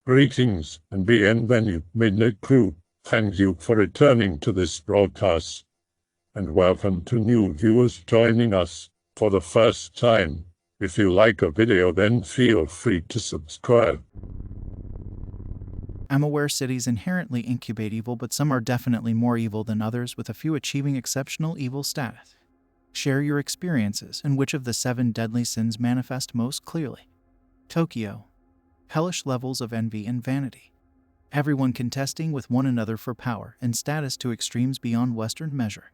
Greetings and bienvenue, midnight crew. Thank you for returning to this broadcast, and welcome to new viewers joining us for the first time. If you like a video, then feel free to subscribe. I'm aware cities inherently incubate evil, but some are definitely more evil than others, with a few achieving exceptional evil status. Share your experiences and which of the 7 deadly sins manifest most clearly. Tokyo. Hellish levels of envy and vanity. Everyone contesting with one another for power and status to extremes beyond Western measure.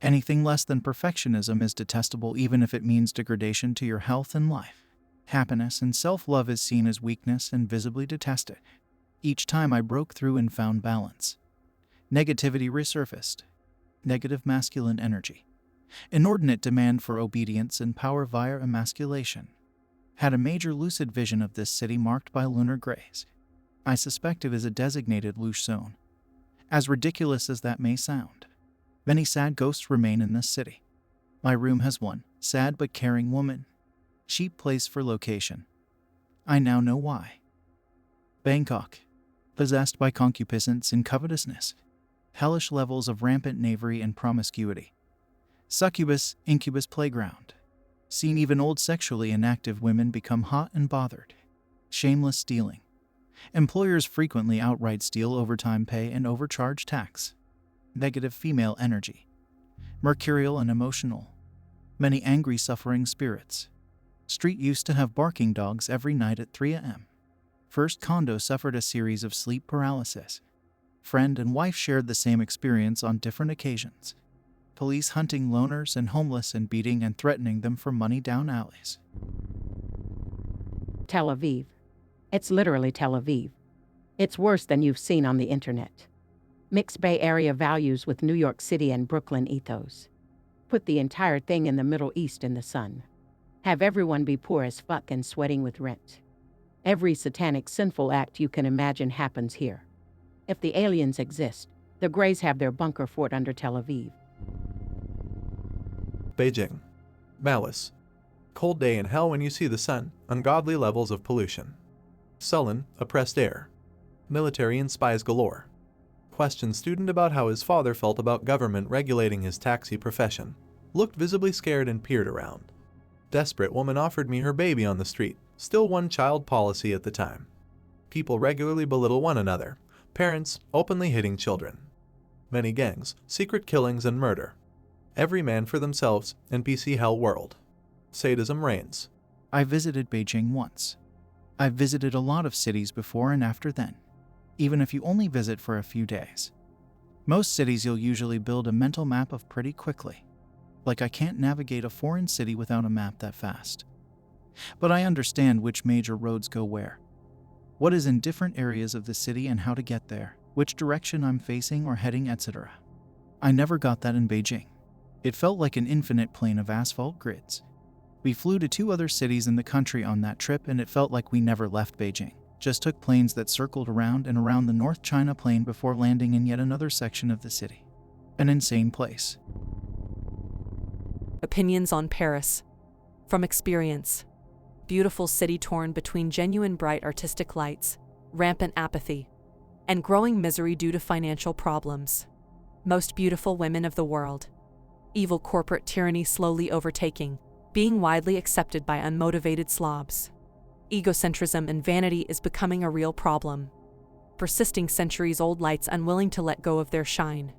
Anything less than perfectionism is detestable, even if it means degradation to your health and life. Happiness and self-love is seen as weakness and visibly detested. Each time I broke through and found balance, negativity resurfaced. Negative masculine energy. Inordinate demand for obedience and power via emasculation. Had a major lucid vision of this city marked by lunar grays. I suspect it is a designated louche zone. As ridiculous as that may sound, many sad ghosts remain in this city. My room has one sad but caring woman. Cheap place for location. I now know why. Bangkok. Possessed by concupiscence and covetousness. Hellish levels of rampant knavery and promiscuity. Succubus, incubus playground. Seen even old sexually inactive women become hot and bothered. Shameless stealing. Employers frequently outright steal overtime pay and overcharge tax. Negative female energy. Mercurial and emotional. Many angry suffering spirits. Street used to have barking dogs every night at 3 a.m. First condo suffered a series of sleep paralysis. Friend and wife shared the same experience on different occasions. Police hunting loners and homeless and beating and threatening them for money down alleys. Tel Aviv. It's literally Tel Aviv. It's worse than you've seen on the internet. Mix Bay Area values with New York City and Brooklyn ethos. Put the entire thing in the Middle East in the sun. Have everyone be poor as fuck and sweating with rent. Every satanic sinful act you can imagine happens here. If the aliens exist, the Greys have their bunker fort under Tel Aviv. Beijing. Malice. Cold day in hell when you see the sun. Ungodly levels of pollution. Sullen, oppressed air. Military and spies galore. Questioned student about how his father felt about government regulating his taxi profession. Looked visibly scared and peered around. Desperate woman offered me her baby on the street. Still one-child policy at the time. People regularly belittle one another. Parents openly hitting children. Many gangs, secret killings and murder. Every man for themselves, NPC hell world. Sadism reigns. I visited Beijing once. I've visited a lot of cities before and after then, even if you only visit for a few days. Most cities you'll usually build a mental map of pretty quickly. Like I can't navigate a foreign city without a map that fast. But I understand which major roads go where, what is in different areas of the city and how to get there, which direction I'm facing or heading, etc. I never got that in Beijing. It felt like an infinite plain of asphalt grids. We flew to 2 other cities in the country on that trip, and it felt like we never left Beijing, just took planes that circled around and around the North China Plain before landing in yet another section of the city. An insane place. Opinions on Paris. From experience. Beautiful city torn between genuine bright artistic lights, rampant apathy, and growing misery due to financial problems. Most beautiful women of the world. Evil corporate tyranny slowly overtaking, being widely accepted by unmotivated slobs. Egocentrism and vanity is becoming a real problem. Persisting centuries-old lights unwilling to let go of their shine.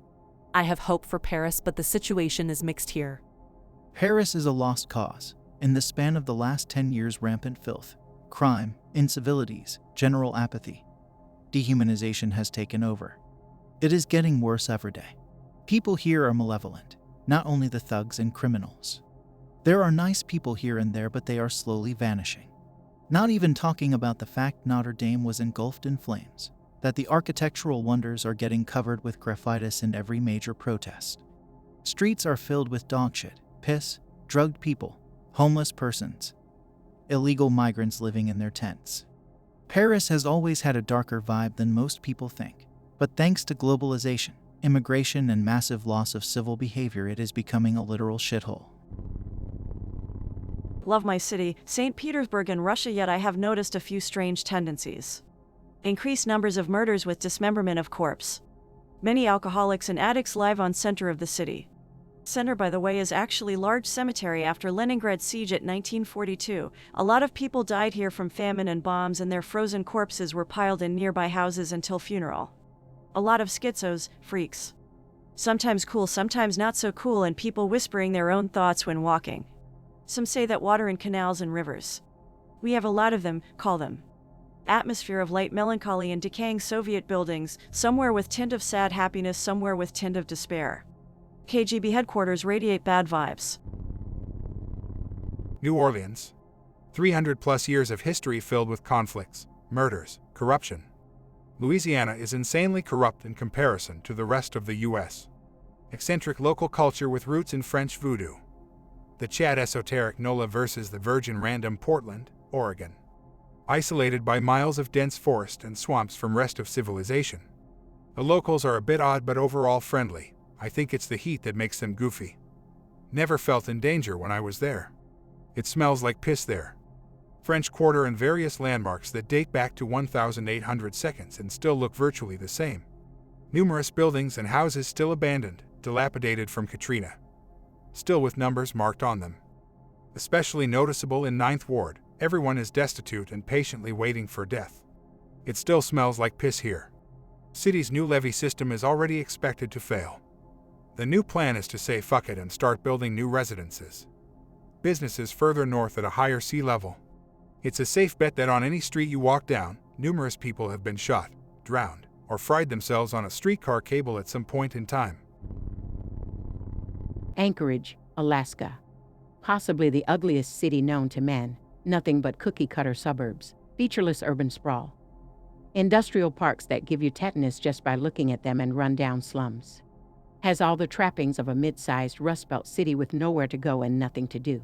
I have hope for Paris, but the situation is mixed here. Paris is a lost cause. In the span of the last 10 years, rampant filth, crime, incivilities, general apathy, dehumanization has taken over. It is getting worse every day. People here are malevolent, not only the thugs and criminals. There are nice people here and there, but they are slowly vanishing. Not even talking about the fact Notre Dame was engulfed in flames, that the architectural wonders are getting covered with graffitis in every major protest. Streets are filled with dogshit, piss, drugged people, homeless persons, illegal migrants living in their tents. Paris has always had a darker vibe than most people think, but thanks to globalization, immigration, and massive loss of civil behavior, it is becoming a literal shithole. Love my city, St. Petersburg in Russia, yet I have noticed a few strange tendencies. Increased numbers of murders with dismemberment of corpse. Many alcoholics and addicts live on center of the city. Center, by the way, is actually large cemetery after Leningrad siege at 1942. A lot of people died here from famine and bombs, and their frozen corpses were piled in nearby houses until funeral. A lot of schizos, freaks. Sometimes cool, sometimes not so cool, and people whispering their own thoughts when walking. Some say that water in canals and rivers. We have a lot of them, call them. Atmosphere of light melancholy in decaying Soviet buildings, somewhere with tint of sad happiness, somewhere with tint of despair. KGB headquarters radiate bad vibes. New Orleans. 300 plus years of history filled with conflicts, murders, corruption. Louisiana is insanely corrupt in comparison to the rest of the U.S. Eccentric local culture with roots in French voodoo. The Chad esoteric NOLA versus the virgin random Portland, Oregon. Isolated by miles of dense forest and swamps from rest of civilization. The locals are a bit odd but overall friendly. I think it's the heat that makes them goofy. Never felt in danger when I was there. It smells like piss there. French Quarter and various landmarks that date back to 1800 seconds and still look virtually the same. Numerous buildings and houses still abandoned, dilapidated from Katrina. Still with numbers marked on them. Especially noticeable in 9th Ward, everyone is destitute and patiently waiting for death. It still smells like piss here. City's new levee system is already expected to fail. The new plan is to say fuck it and start building new residences. Businesses further north at a higher sea level. It's a safe bet that on any street you walk down, numerous people have been shot, drowned, or fried themselves on a streetcar cable at some point in time. Anchorage, Alaska. Possibly the ugliest city known to man, nothing but cookie-cutter suburbs, featureless urban sprawl. Industrial parks that give you tetanus just by looking at them, and run-down slums. Has all the trappings of a mid-sized Rust Belt city with nowhere to go and nothing to do.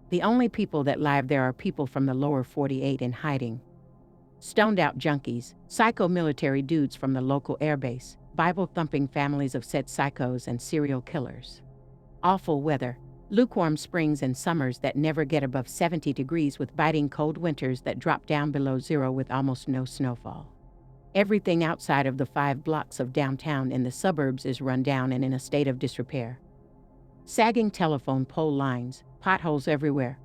The only people that live there are people from the lower 48 in hiding. Stoned-out junkies, psycho-military dudes from the local airbase, Bible-thumping families of said psychos and serial killers. Awful weather, lukewarm springs and summers that never get above 70 degrees with biting cold winters that drop down below zero with almost no snowfall. Everything outside of the 5 blocks of downtown in the suburbs is run down and in a state of disrepair. Sagging telephone pole lines, potholes everywhere.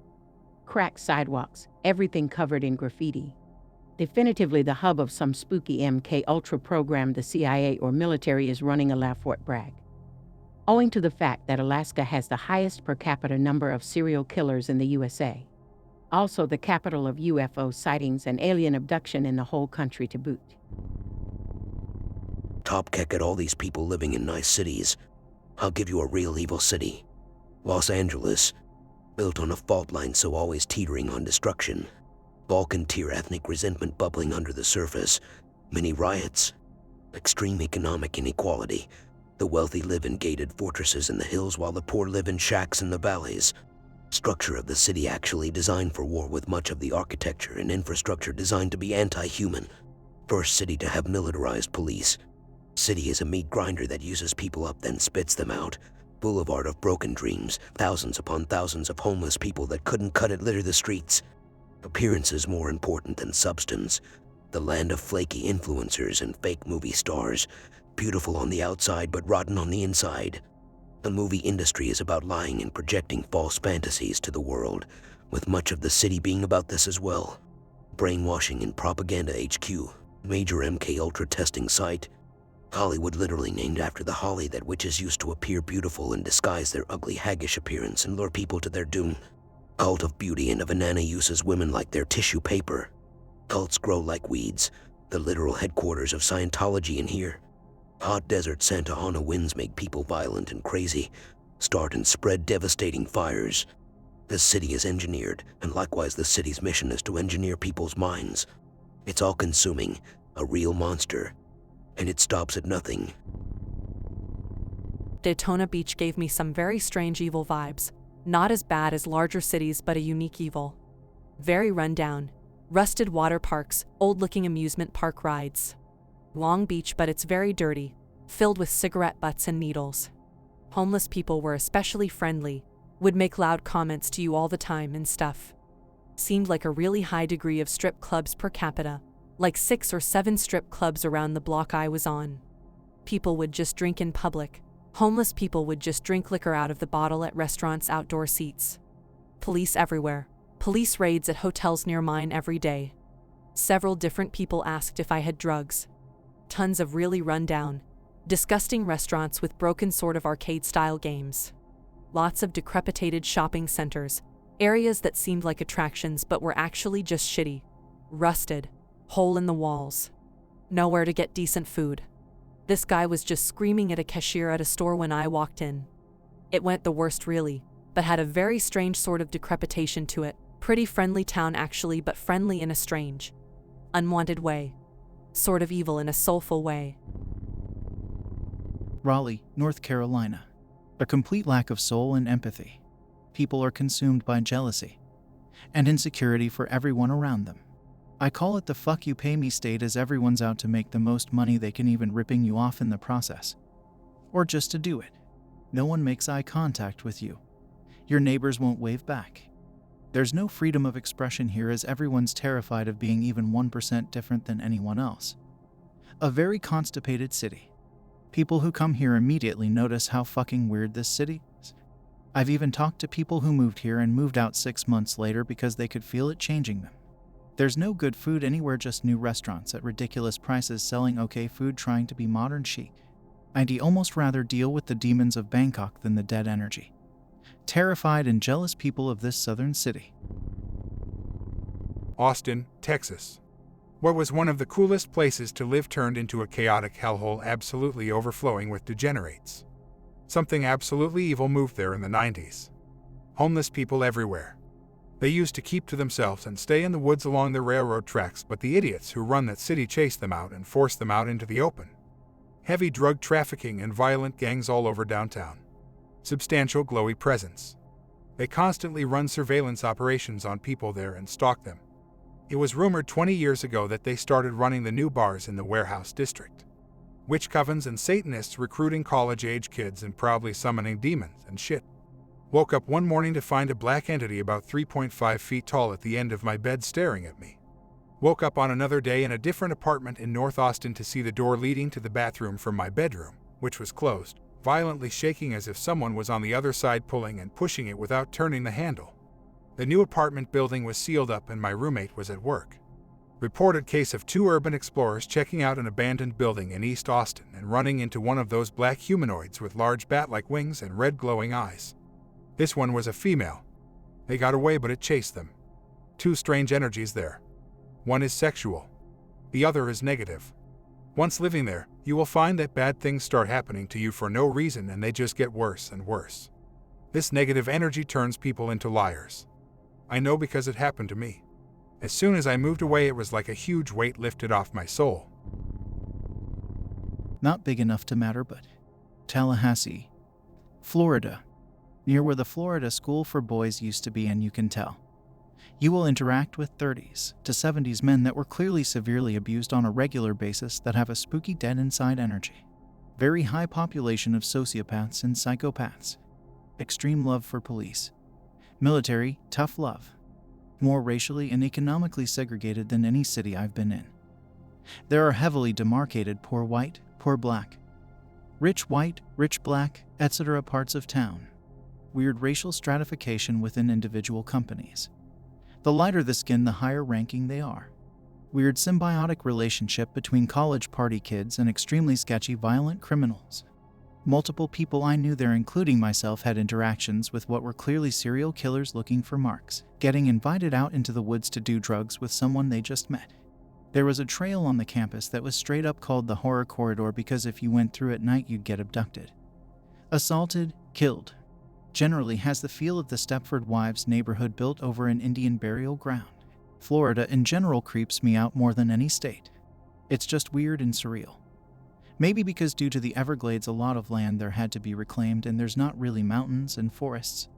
Cracked sidewalks, everything covered in graffiti. Definitively the hub of some spooky MK Ultra program the CIA or military is running a la Fort Bragg. Owing to the fact that Alaska has the highest per capita number of serial killers in the USA. Also the capital of UFO sightings and alien abduction in the whole country to boot. Top kick at all these people living in nice cities. I'll give you a real evil city. Los Angeles, built on a fault line so always teetering on destruction. Balkan tier ethnic resentment bubbling under the surface. Many riots. Extreme economic inequality. The wealthy live in gated fortresses in the hills while the poor live in shacks in the valleys. Structure of the city actually designed for war, with much of the architecture and infrastructure designed to be anti-human. First city to have militarized police. City is a meat grinder that uses people up then spits them out. Boulevard of broken dreams, thousands upon thousands of homeless people that couldn't cut it litter the streets. Appearance is more important than substance. The land of flaky influencers and fake movie stars. Beautiful on the outside but rotten on the inside. The movie industry is about lying and projecting false fantasies to the world, with much of the city being about this as well. Brainwashing and propaganda HQ, major MK Ultra testing site. Hollywood literally named after the holly that witches used to appear beautiful and disguise their ugly haggish appearance and lure people to their doom. Cult of beauty, and a banana uses women like their tissue paper. Cults grow like weeds, the literal headquarters of Scientology in here. Hot desert Santa Ana winds make people violent and crazy, start and spread devastating fires. This city is engineered, and likewise the city's mission is to engineer people's minds. It's all-consuming, a real monster, and it stops at nothing. Daytona Beach gave me some very strange evil vibes. Not as bad as larger cities, but a unique evil. Very rundown. Rusted water parks, old-looking amusement park rides. Long beach, but it's very dirty, filled with cigarette butts and needles. Homeless people were especially friendly, would make loud comments to you all the time and stuff. Seemed like a really high degree of strip clubs per capita, like 6 or 7 strip clubs around the block I was on. People would just drink in public. Homeless people would just drink liquor out of the bottle at restaurants' outdoor seats. Police everywhere. Police raids at hotels near mine every day. Several different people asked if I had drugs. Tons of really run-down, disgusting restaurants with broken sort of arcade-style games. Lots of decrepitated shopping centers, areas that seemed like attractions but were actually just shitty, rusted, hole in the walls. Nowhere to get decent food. This guy was just screaming at a cashier at a store when I walked in. It went the worst really, but had a very strange sort of decrepitation to it. Pretty friendly town actually, but friendly in a strange, unwanted way. Sort of evil in a soulful way. Raleigh, North Carolina. A complete lack of soul and empathy. People are consumed by jealousy and insecurity for everyone around them. I call it the fuck you pay me state, as everyone's out to make the most money they can, even ripping you off in the process. Or just to do it. No one makes eye contact with you. Your neighbors won't wave back. There's no freedom of expression here, as everyone's terrified of being even 1% different than anyone else. A very constipated city. People who come here immediately notice how fucking weird this city is. I've even talked to people who moved here and moved out 6 months later because they could feel it changing them. There's no good food anywhere, just new restaurants at ridiculous prices selling okay food trying to be modern chic. I'd almost rather deal with the demons of Bangkok than the dead energy. Terrified and jealous people of this southern city. Austin, Texas. What was one of the coolest places to live turned into a chaotic hellhole, absolutely overflowing with degenerates. Something absolutely evil moved there in the 90s. Homeless people everywhere. They used to keep to themselves and stay in the woods along the railroad tracks, but the idiots who run that city chase them out and force them out into the open. Heavy drug trafficking and violent gangs all over downtown. Substantial glowy presence. They constantly run surveillance operations on people there and stalk them. It was rumored 20 years ago that they started running the new bars in the warehouse district. Witch covens and Satanists recruiting college-age kids and proudly summoning demons and shit. Woke up one morning to find a black entity about 3.5 feet tall at the end of my bed staring at me. Woke up on another day in a different apartment in North Austin to see the door leading to the bathroom from my bedroom, which was closed, violently shaking as if someone was on the other side pulling and pushing it without turning the handle. The new apartment building was sealed up and my roommate was at work. Reported case of 2 urban explorers checking out an abandoned building in East Austin and running into one of those black humanoids with large bat-like wings and red glowing eyes. This one was a female. They got away, but it chased them. 2 strange energies there. One is sexual. The other is negative. Once living there, you will find that bad things start happening to you for no reason and they just get worse and worse. This negative energy turns people into liars. I know because it happened to me. As soon as I moved away, it was like a huge weight lifted off my soul. Not big enough to matter, but Tallahassee, Florida, near where the Florida School for Boys used to be, and you can tell. You will interact with 30s to 70s men that were clearly severely abused on a regular basis that have a spooky dead inside energy. Very high population of sociopaths and psychopaths. Extreme love for police. Military, tough love. More racially and economically segregated than any city I've been in. There are heavily demarcated poor white, poor black, rich white, rich black, etc. parts of town. Weird racial stratification within individual companies. The lighter the skin, the higher ranking they are. Weird symbiotic relationship between college party kids and extremely sketchy violent criminals. Multiple people I knew there, including myself, had interactions with what were clearly serial killers looking for marks, getting invited out into the woods to do drugs with someone they just met. There was a trail on the campus that was straight up called the Horror Corridor because if you went through at night you'd get abducted, assaulted, killed. Generally has the feel of the Stepford Wives neighborhood built over an Indian burial ground. Florida in general creeps me out more than any state. It's just weird and surreal. Maybe because due to the Everglades a lot of land there had to be reclaimed and there's not really mountains and forests,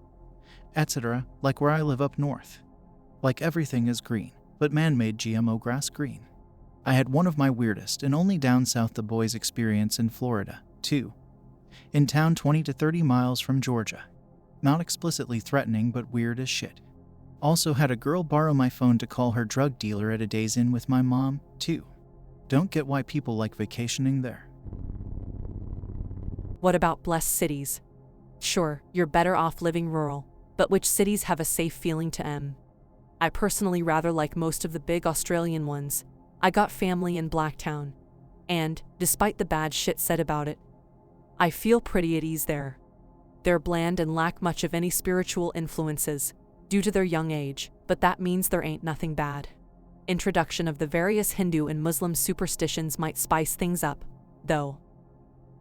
etc., like where I live up north. Like everything is green, but man-made GMO grass green. I had one of my weirdest and only down south the boys experience in Florida, too. In town 20 to 30 miles from Georgia. Not explicitly threatening but weird as shit. Also had a girl borrow my phone to call her drug dealer at a Days Inn with my mom, too. Don't get why people like vacationing there. What about blessed cities? Sure, you're better off living rural, but which cities have a safe feeling to em? I personally rather like most of the big Australian ones. I got family in Blacktown, and, despite the bad shit said about it, I feel pretty at ease there. They're bland and lack much of any spiritual influences, due to their young age, but that means there ain't nothing bad. Introduction of the various Hindu and Muslim superstitions might spice things up, though.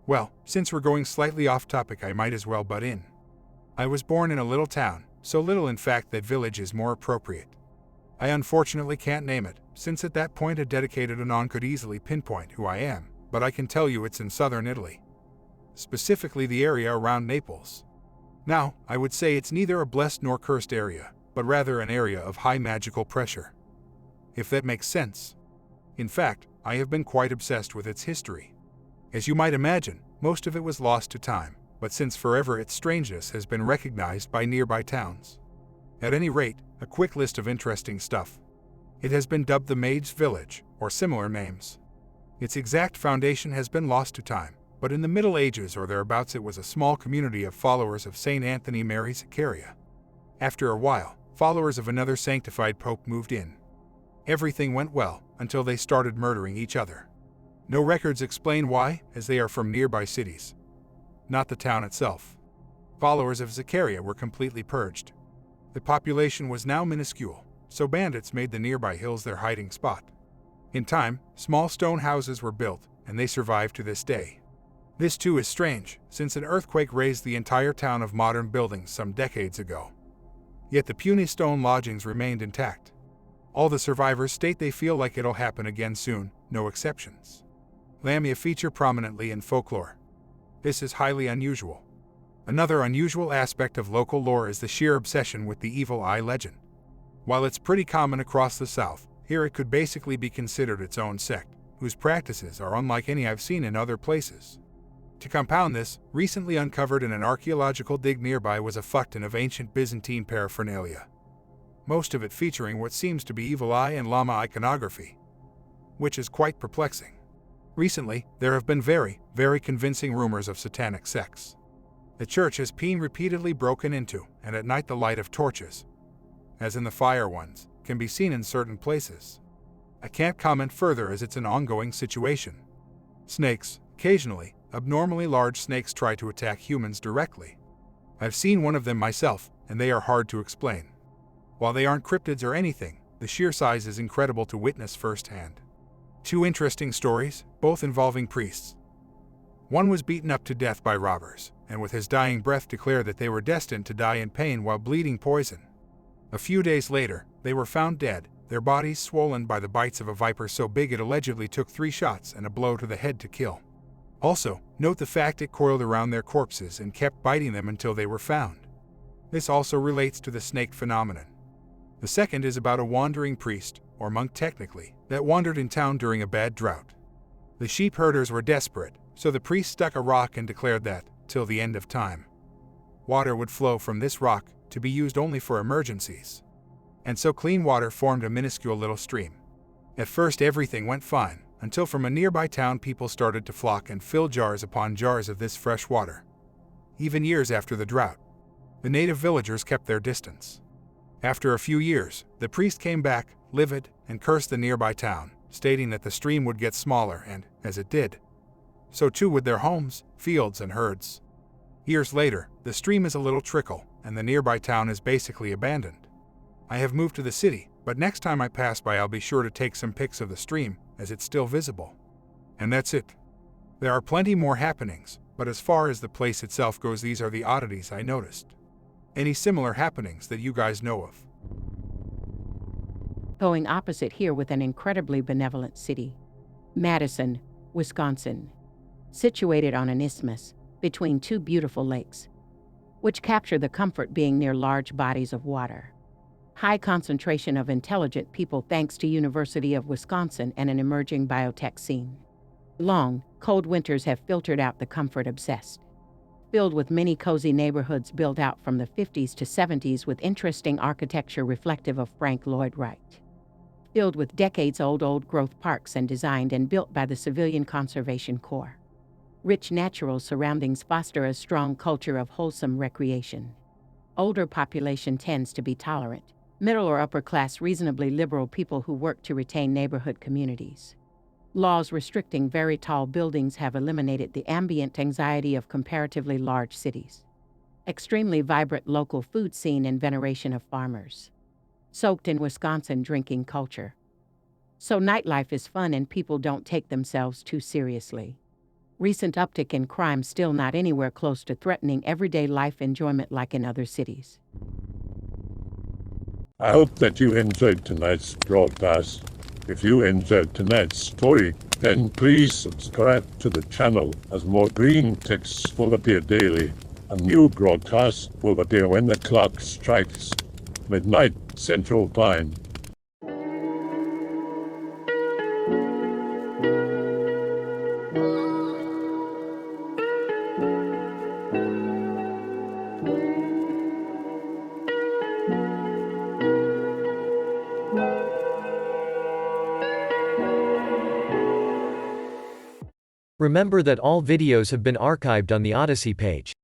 Well, since we're going slightly off topic, I might as well butt in. I was born in a little town, so little in fact that village is more appropriate. I unfortunately can't name it, since at that point a dedicated anon could easily pinpoint who I am, but I can tell you it's in southern Italy. Specifically the area around Naples. Now, I would say it's neither a blessed nor cursed area, but rather an area of high magical pressure. If that makes sense. In fact, I have been quite obsessed with its history. As you might imagine, most of it was lost to time, but since forever its strangeness has been recognized by nearby towns. At any rate, a quick list of interesting stuff. It has been dubbed the Maid's Village, or similar names. Its exact foundation has been lost to time, but in the Middle Ages or thereabouts it was a small community of followers of St. Anthony Mary Sicaria. After a while, followers of another sanctified pope moved in. Everything went well, until they started murdering each other. No records explain why, as they are from nearby cities. Not the town itself. Followers of Sicaria were completely purged. The population was now minuscule, so bandits made the nearby hills their hiding spot. In time, small stone houses were built, and they survive to this day. This too is strange, since an earthquake razed the entire town of modern buildings some decades ago. Yet the puny stone lodgings remained intact. All the survivors state they feel like it'll happen again soon, no exceptions. Lamia feature prominently in folklore. This is highly unusual. Another unusual aspect of local lore is the sheer obsession with the evil eye legend. While it's pretty common across the South, here it could basically be considered its own sect, whose practices are unlike any I've seen in other places. To compound this, recently uncovered in an archaeological dig nearby was a fuckton of ancient Byzantine paraphernalia. Most of it featuring what seems to be evil eye and llama iconography, which is quite perplexing. Recently, there have been very convincing rumors of satanic sects. The church has been repeatedly broken into, and at night the light of torches, as in the fire ones, can be seen in certain places. I can't comment further as it's an ongoing situation. Snakes, occasionally, abnormally large snakes try to attack humans directly. I've seen one of them myself, and they are hard to explain. While they aren't cryptids or anything, the sheer size is incredible to witness firsthand. Two interesting stories, both involving priests. One was beaten up to death by robbers, and with his dying breath declared that they were destined to die in pain while bleeding poison. A few days later, they were found dead, their bodies swollen by the bites of a viper so big it allegedly took 3 shots and a blow to the head to kill. Also, note the fact it coiled around their corpses and kept biting them until they were found. This also relates to the snake phenomenon. The second is about a wandering priest, or monk technically, that wandered in town during a bad drought. The sheep herders were desperate, so the priest stuck a rock and declared that, till the end of time, water would flow from this rock to be used only for emergencies. And so clean water formed a minuscule little stream. At first everything went fine, until from a nearby town people started to flock and fill jars upon jars of this fresh water. Even years after the drought, the native villagers kept their distance. After a few years, the priest came back, livid, and cursed the nearby town, stating that the stream would get smaller and, as it did, so too would their homes, fields, and herds. Years later, the stream is a little trickle, and the nearby town is basically abandoned. I have moved to the city, but next time I pass by I'll be sure to take some pics of the stream, as it's still visible. And that's it. There are plenty more happenings, but as far as the place itself goes, these are the oddities I noticed. Any similar happenings that you guys know of? Going opposite here with an incredibly benevolent city. Madison, Wisconsin. Situated on an isthmus between 2 beautiful lakes, which capture the comfort being near large bodies of water. High concentration of intelligent people thanks to University of Wisconsin and an emerging biotech scene. Long, cold winters have filtered out the comfort obsessed. filled with many cozy neighborhoods built out from the 50s to 70s with interesting architecture reflective of Frank Lloyd Wright. Filled with decades-old old-growth parks and designed and built by the Civilian Conservation Corps. Rich natural surroundings foster a strong culture of wholesome recreation. Older population tends to be tolerant, middle or upper-class reasonably liberal people who work to retain neighborhood communities. Laws restricting very tall buildings have eliminated the ambient anxiety of comparatively large cities. Extremely vibrant local food scene and veneration of farmers. Soaked in Wisconsin drinking culture. So nightlife is fun and people don't take themselves too seriously. Recent uptick in crime still not anywhere close to threatening everyday life enjoyment like in other cities. I hope that you enjoyed tonight's broadcast. If you enjoyed tonight's story, then please subscribe to the channel as more green texts will appear daily. A new broadcast will appear when the clock strikes midnight Central Time. Remember that all videos have been archived on the Odyssey page.